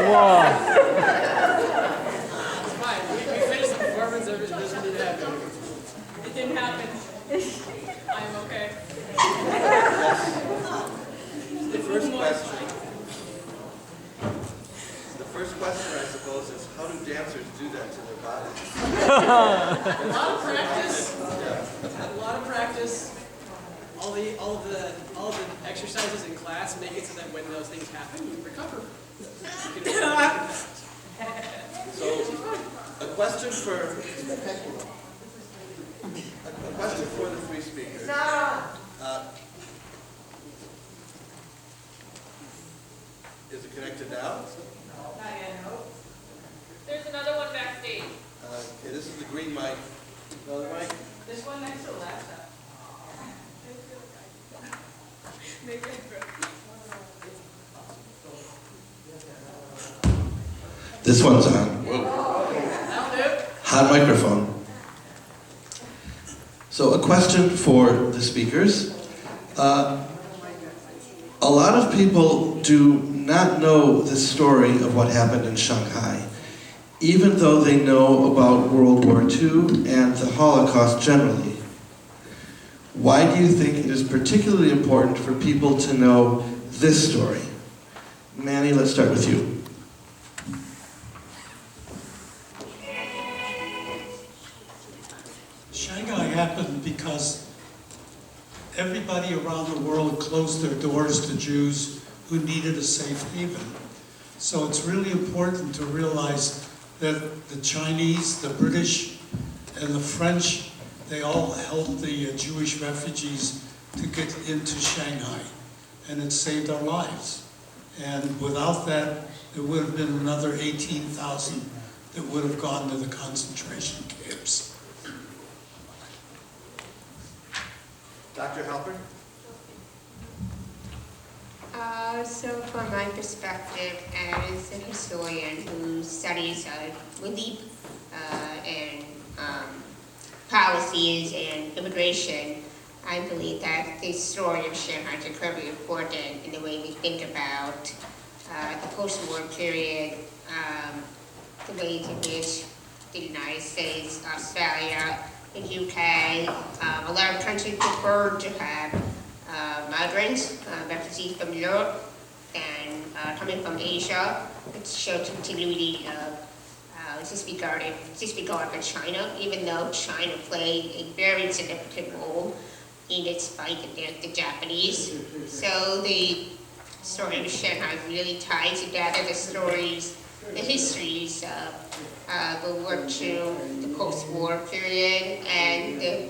Wow. It's fine. We finished the performance. It doesn't need to happen. It didn't happen. I am okay. The first question, I suppose, is how do dancers do that to their bodies? A lot of practice. A lot of practice. All the exercises in class make it so that when those things happen, you recover. So, a question for the three speakers. Is it connected now? Not yet, no. There's another one backstage. Okay, this is the green mic. Another mic? This one next to the laptop. This one's on. Whoa. That'll do. Hot microphone. So a question for the speakers. A lot of people do not know the story of what happened in Shanghai, even though they know about World War II and the Holocaust generally. Why do you think it is particularly important for people to know this story? Manny, let's start with you. Shanghai happened because everybody around the world closed their doors to Jews who needed a safe haven. So it's really important to realize that the Chinese, the British, and the French, they all helped the Jewish refugees to get into Shanghai, and it saved our lives. And without that, there would have been another 18,000 that would have gone to the concentration camps. Dr. Halpern? So from my perspective as a historian who studies relief and policies and immigration, I believe that the story of Shanghai is incredibly important in the way we think about the post-war period, the ways in which the United States, Australia, the UK, a lot of countries prefer to have migrants, refugees from Europe and coming from Asia, which show continuity of disregard for China, even though China played a very significant role in its fight against the Japanese. So the story of Shanghai really ties together the stories, the histories of the World War II, the post-war period, and the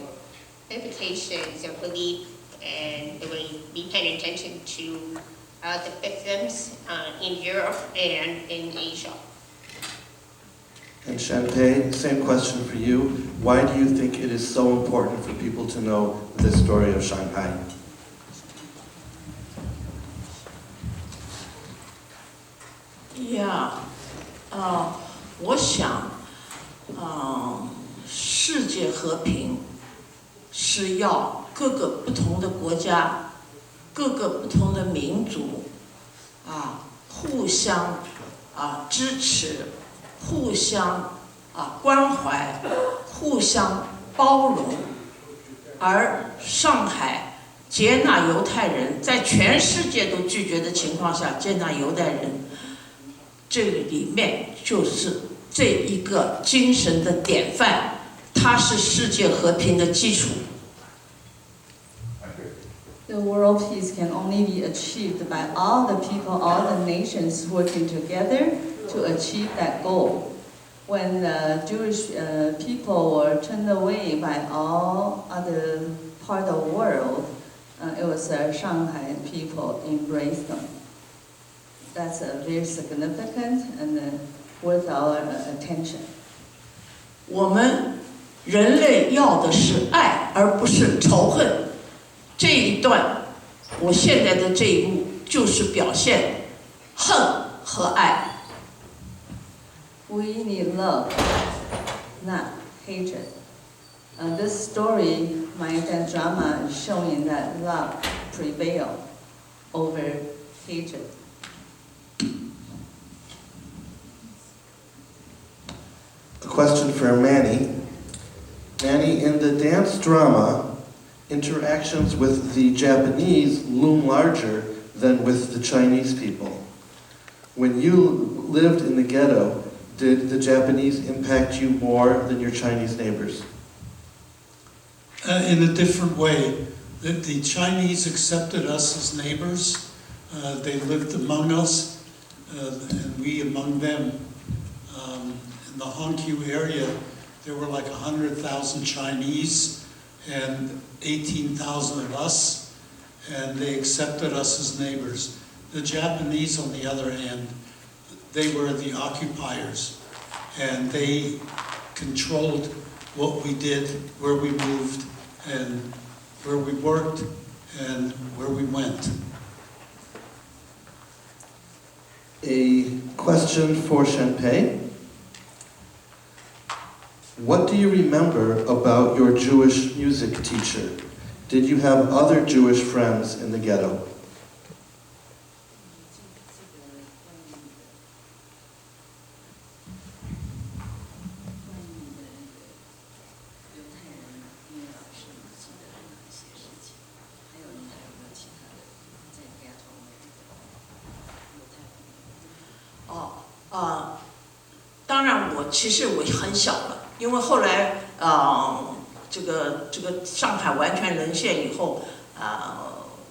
implications of relief and the way we pay attention to the victims in Europe and in Asia. And Shantae, same question for you. Why do you think it is so important for people to know this story of Shanghai? Yeah, 我想，世界和平是要各个不同的国家、各个不同的民族互相支持、互相关怀、互相包容，而上海接纳犹太人，在全世界都拒绝的情况下接纳犹太人，这里面就是这一个精神的典范，它是世界和平的基础。The world peace can only be achieved by all the people, all the nations working together to achieve that goal. When the Jewish people were turned away by all other part of the world, it was Shanghai people embraced them. That's very significant and worth our attention. 我们人类要的是爱，而不是仇恨。这一段，我现在的这一幕就是表现恨和爱。We need love, not hatred. This story, my drama, is showing that love prevails over hatred. A question for Manny. Manny, in the dance drama, interactions with the Japanese loom larger than with the Chinese people. When you lived in the ghetto, did the Japanese impact you more than your Chinese neighbors? In a different way. The Chinese accepted us as neighbors. They lived among us, and we among them. In the Hongqiu area, there were like 100,000 Chinese and 18,000 of us, and they accepted us as neighbors. The Japanese, on the other hand, they were the occupiers, and they controlled what we did, where we moved, and where we worked, and where we went. A question for Shenpei. What do you remember about your Jewish music teacher? Did you have other Jewish friends in the ghetto?哦，当然其实我很小了，因为后来这个上海完全沦陷以后，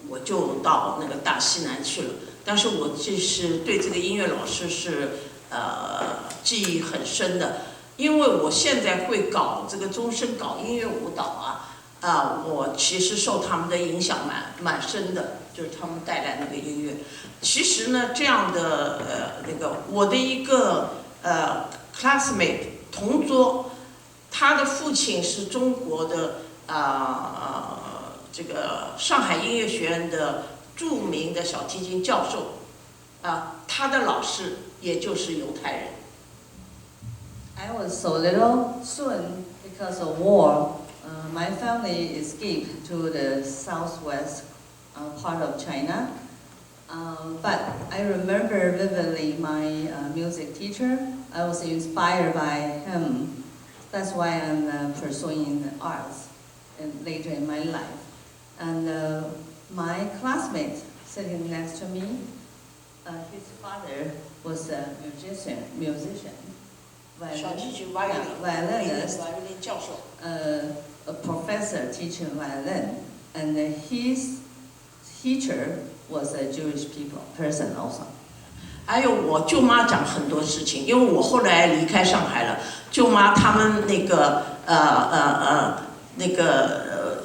我就到那个大西南去了。但是我就是对这个音乐老师是记忆很深的，因为我现在会搞这个终身搞音乐舞蹈我其实受他们的影响蛮深的，就是他们带来那个音乐。其实呢，这样的我的一个classmate 同桌，他的父亲是中国的这个上海音乐学院的著名的小提琴教授，他的老师也就是犹太人。I was so little. Soon, because of war, my family escaped to the southwest part of China. But I remember vividly my music teacher. I was inspired by him. That's why I'm pursuing the arts later in my life. And my classmate sitting next to me, his father was a musician. 小提琴 violinist, 教授。a professor teaching violin, and his teacher was a Jewish person also. 还有我舅妈讲很多事情，因为我后来离开上海了，舅妈他们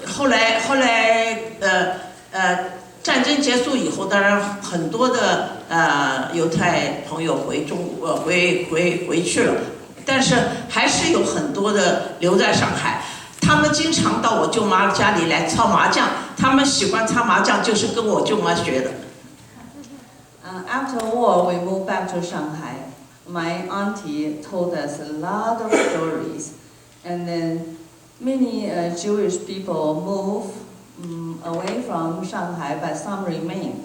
后来战争结束以后，当然很多的犹太朋友回去了，但是还是有很多的留在上海。他们经常到我舅妈家里来操麻将，他们喜欢擦麻将就是跟我舅妈学的。After war, we moved back to Shanghai. My auntie told us a lot of stories, and then many Jewish people move away from Shanghai, but some remain.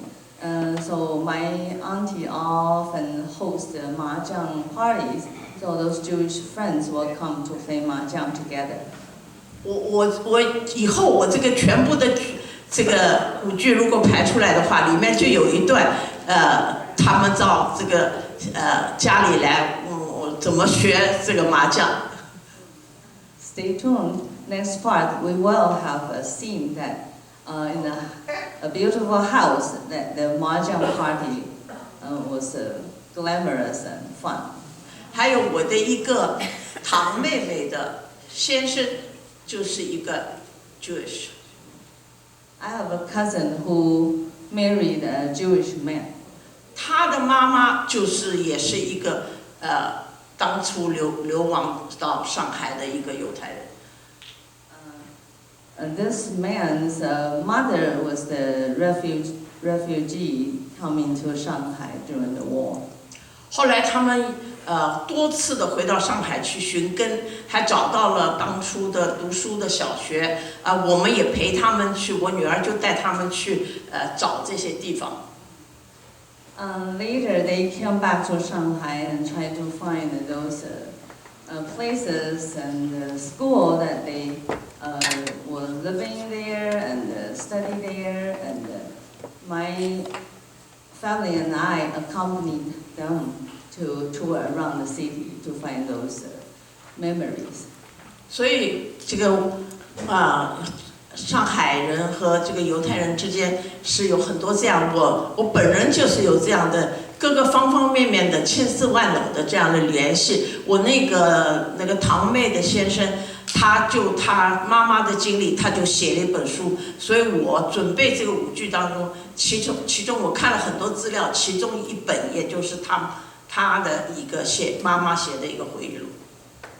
So my auntie often hosts mahjong parties, so those Jewish friends will come to play mahjong together. 我以后我这个全部的这个舞剧如果排出来的话，里面就有一段他们到这个家里来，怎么学这个麻将。Stay tuned. Next part, we will have a scene that in a beautiful house that the mahjong party was glamorous and fun. 还有我的一个堂妹妹的先生就是一个 Jewish. I have a cousin who married a Jewish man. 他的妈妈也是一个当初流亡到上海的一个犹太人。This man's mother was the refugee coming to Shanghai during the war. 后来他们多次的回到上海去寻根，还找到了当初的读书的小学我们也陪他们去，我女儿就带他们去找这些地方。Later, they came back to Shanghai and tried to find those places and school that they were living there and study there, and my family and I accompanied them to tour around the city to find those memories. 所以这个上海人和这个犹太人之间是有很多这样，我本人就是有这样的各个方方面面的千丝万缕的这样的联系。我那个堂妹的先生，他妈妈的经历，他就写了一本书，所以我准备这个舞剧当中，其中我看了很多资料，其中一本也就是他的一个妈妈写的一个回忆录。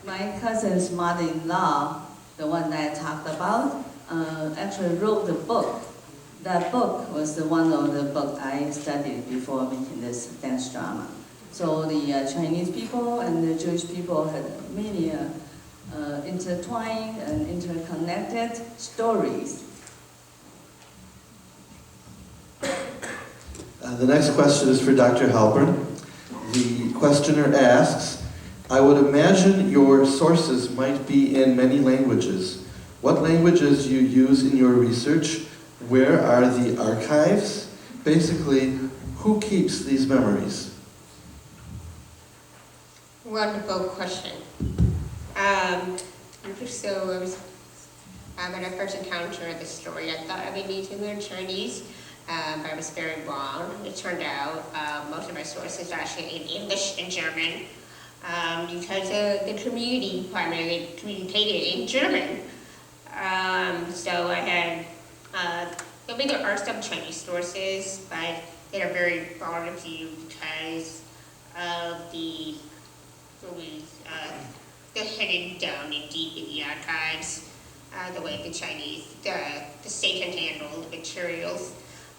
My cousin's mother-in-law, the one that I talked about, actually wrote the book. That book was one of the books I studied before making this dance drama. So the Chinese people and the Jewish people had many intertwined and interconnected stories. The next question is for Dr. Halpern. The questioner asks, I would imagine your sources might be in many languages. What languages do you use in your research? Where are the archives? Basically, who keeps these memories? Wonderful question. So when I first encountered the story, I thought I would need to learn Chinese, but I was very wrong. It turned out most of my sources are actually in English and German, because the community primarily communicated in German. So I had, I mean, there are some Chinese sources, but they are very far and few because of the hidden down and deep in the archives, the way the state can handle the materials.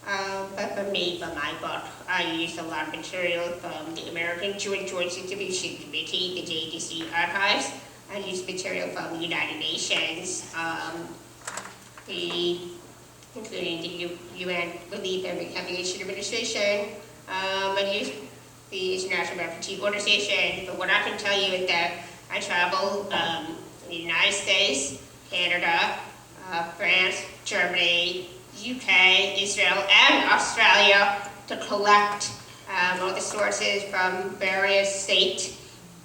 But for me, for my book, I used a lot of material from the American Jewish Distribution Committee, the JCC archives. I used material from the United Nations, including the UN Relief and Reconciliation Administration. I used the International Refugee Organization. But what I can tell you is that I traveled in the United States, Canada, France, Germany, UK, Israel, and Australia to collect all the sources from various state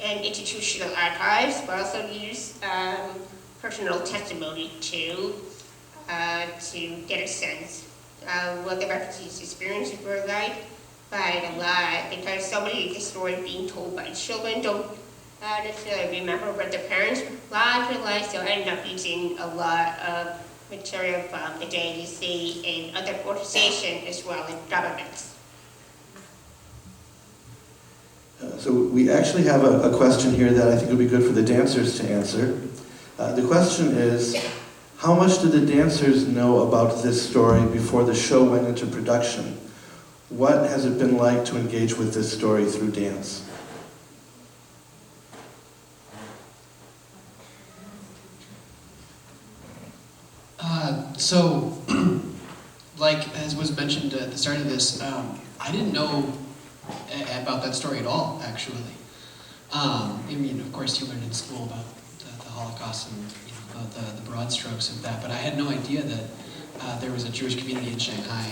and institutional archives, but also use personal testimony to get a sense of what the refugees' experiences were like. But a lot, because so many of the stories being told by children don't necessarily remember what their parents' lives were like, so I ended up using a lot of material from the JCC and other organizations as well as governments. So we actually have a question here that I think would be good for the dancers to answer. The question is, how much did the dancers know about this story before the show went into production? What has it been like to engage with this story through dance? So, like as was mentioned at the start of this, I didn't know about that story at all, actually. I mean, of course, you learn in school about the Holocaust and about the broad strokes of that, but I had no idea that there was a Jewish community in Shanghai,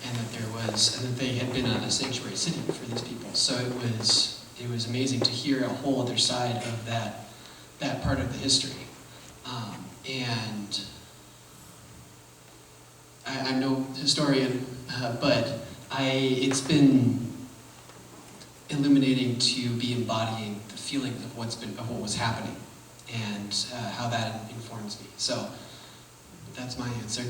and that they had been a sanctuary city for these people. So it was amazing to hear a whole other side of that part of the history, and. I'm no historian, but it's been illuminating to be embodying the feelings of what was happening, and how that informs me. So that's my answer.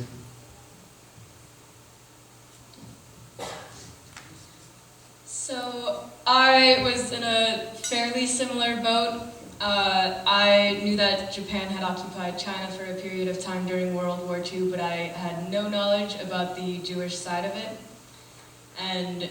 So I was in a fairly similar boat. I knew that Japan had occupied China for a period of time during World War II, but I had no knowledge about the Jewish side of it. And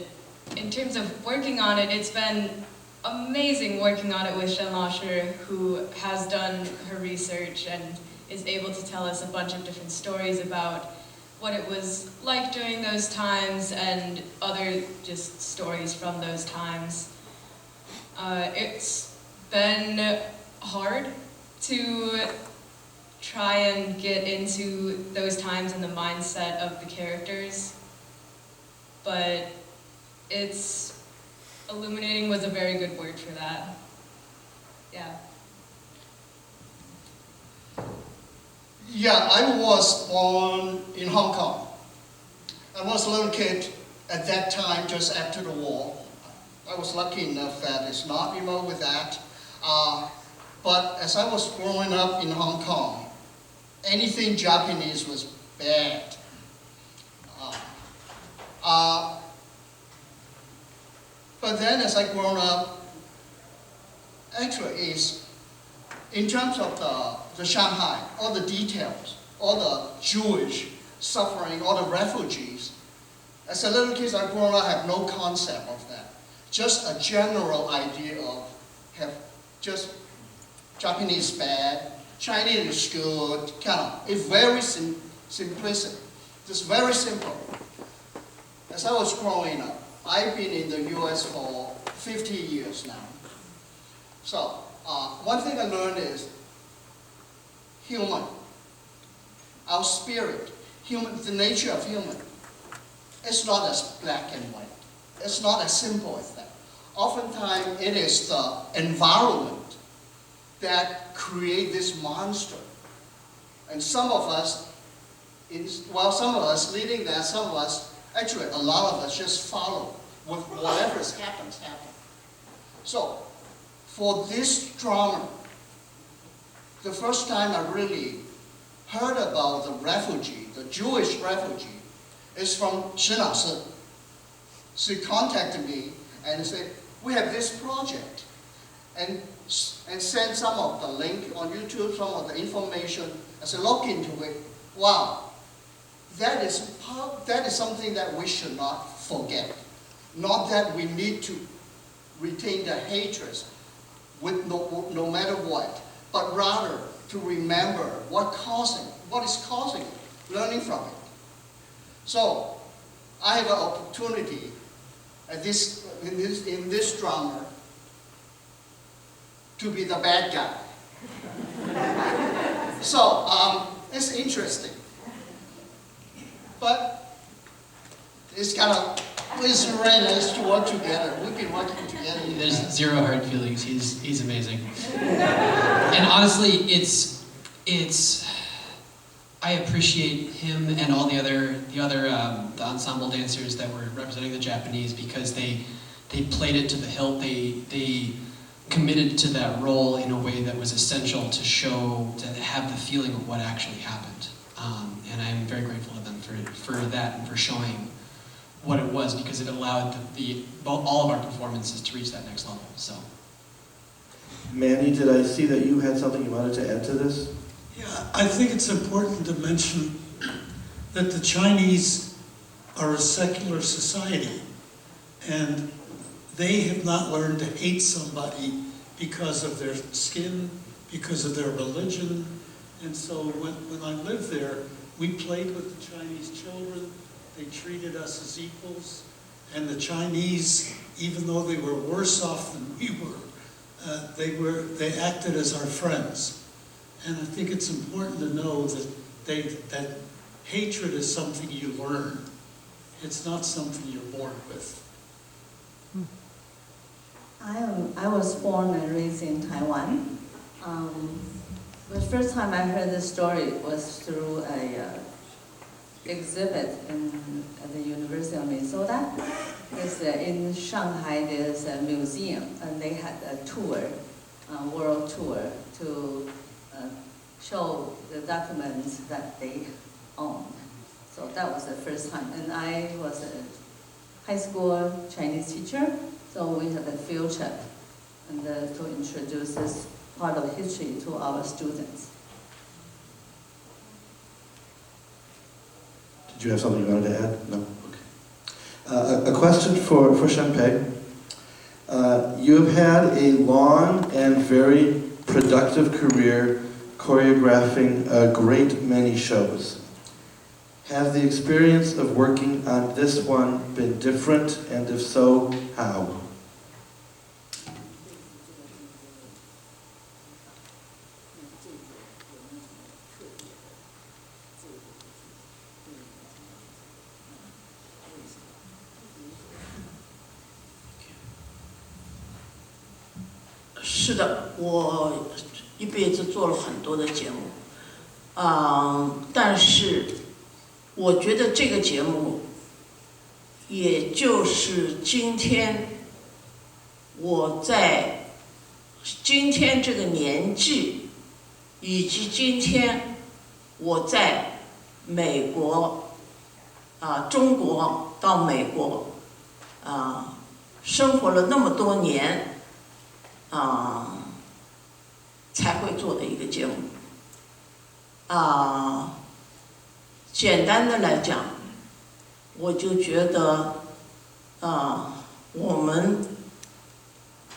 in terms of working on it, it's been amazing working on it with Shen Laoshi, who has done her research and is able to tell us a bunch of different stories about what it was like during those times and other just stories from those times. It's been hard to try and get into those times and the mindset of the characters, but illuminating was a very good word for that. Yeah. Yeah, I was born in Hong Kong. I was a little kid at that time, just after the war. I was lucky enough that it's not involved with that. But as I was growing up in Hong Kong, anything Japanese was bad. But then as I grown up, actually in terms of the Shanghai, all the details, all the Jewish suffering, all the refugees, as a little kid, I grown up, I have no concept of that. Just a general idea of just Japanese bad, Chinese is good, kind of. It's very simplistic, just very simple. As I was growing up, I've been in the US for 50 years now. So, one thing I learned is human, our spirit, the nature of human. It's not as black and white. It's not as simple as that. Oftentimes, it is the environment that create this monster. And some of us, some of us leading that, some of us, actually a lot of us just follow with whatever happens. So, for this drama, the first time I really heard about the refugee, the Jewish refugee, is from Shi Laoshi. She contacted me and said, we have this project, and sent some of the link on YouTube, some of the information. I said, look into it. Wow, that is something that we should not forget. Not that we need to retain the hatred with no matter what, but rather to remember what is causing it, learning from it. So, I have an opportunity in this drama to be the bad guy. So, it's interesting. But it's very nice to work together. We've been working together. There's zero hard feelings. He's amazing. And honestly, I appreciate him and all the ensemble dancers that were representing the Japanese, because they played it to the hilt. They committed to that role in a way that was essential to have the feeling of what actually happened. And I'm very grateful to them for that and for showing what it was, because it allowed all of our performances to reach that next level. So, Manny, did I see that you had something you wanted to add to this? Yeah, I think it's important to mention that the Chinese are a secular society, and they have not learned to hate somebody because of their skin, because of their religion. And so when I lived there, we played with the Chinese children. They treated us as equals. And the Chinese, even though they were worse off than we were, they acted as our friends. And I think it's important to know that hatred is something you learn. It's not something you're born with. I was born and raised in Taiwan. The first time I heard this story was through a exhibit at the University of Minnesota. In Shanghai, there's a museum, and they had a tour, world tour, to show the documents that they owned. So that was the first time. And I was a high school Chinese teacher, so we had a field trip and to introduce this part of history to our students. Did you have something you wanted to add? No? Okay. A question for Shenpei. You've had a long and very productive career choreographing a great many shows. Has the experience of working on this one been different, and if so, how? 是的，我一辈子做了很多的节目，但是我觉得这个节目，也就是今天我在今天这个年纪，以及今天我在美国中国到美国生活了那么多年才会做的一个节目简单的来讲，我就觉得我们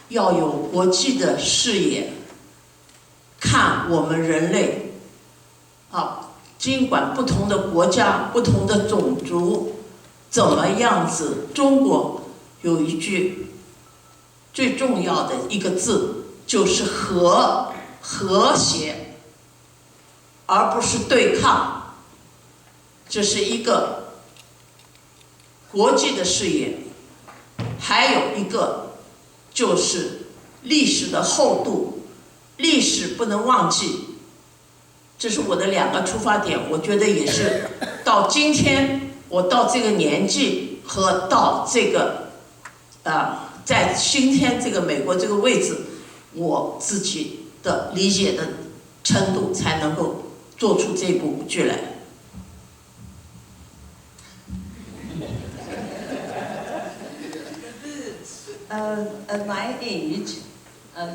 要有国际的视野，看我们人类尽管不同的国家、不同的种族怎么样子，中国有一句最重要的一个字，就是和谐，而不是对抗。这是一个国际的视野，还有一个就是历史的厚度，历史不能忘记。这是我的2个出发点，我觉得也是到今天我到这个年纪和到这个在今天这个美国这个位置，我自己的理解的程度才能够做出这部剧来。At my age,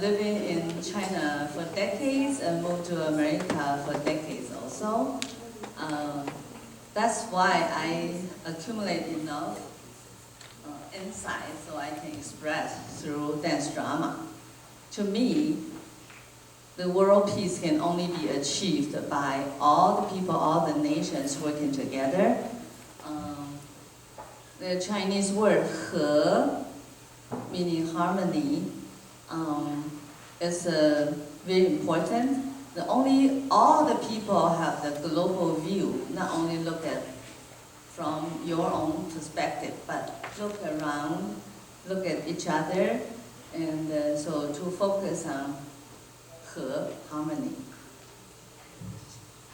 living in China for decades and moved to America for decades also, that's why I accumulate enough insight so I can express through dance drama. To me, the world peace can only be achieved by all the people, all the nations working together. The Chinese word 和 meaning harmony, is very important. All the people have the global view, not only look at from your own perspective, but look around, look at each other, and so to focus on 和 harmony.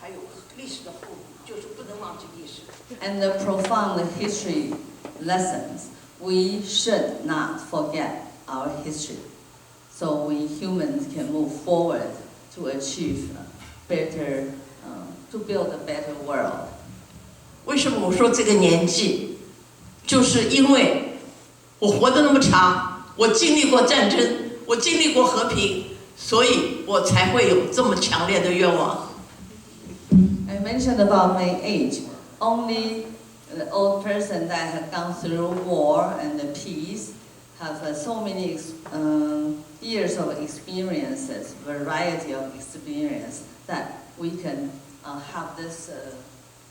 还有历史的厚度，就是不能忘记历史。And the profound history lessons. We should not forget our history, so we humans can move forward to achieve better, to build a better world. 为什么我说这个年纪？就是因为我活得那么长，我经历过战争，我经历过和平，所以我才会有这么强烈的愿望。I mentioned about my age. Only the old person that have gone through war and the peace have so many years of experiences, variety of experience, that we can have this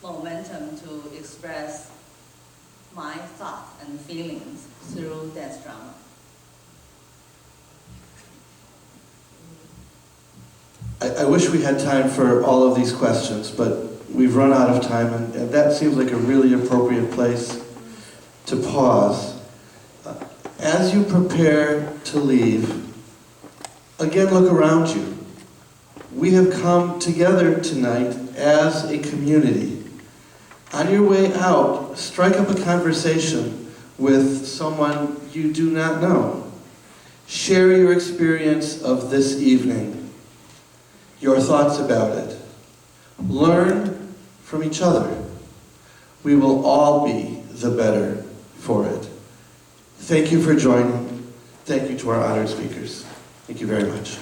momentum to express my thoughts and feelings through dance drama. I wish we had time for all of these questions, but we've run out of time, and that seems like a really appropriate place to pause. As you prepare to leave, again look around you. We have come together tonight as a community. On your way out, strike up a conversation with someone you do not know. Share your experience of this evening, your thoughts about it. Learn from each other. We will all be the better for it. Thank you for joining. Thank you to our honored speakers. Thank you very much.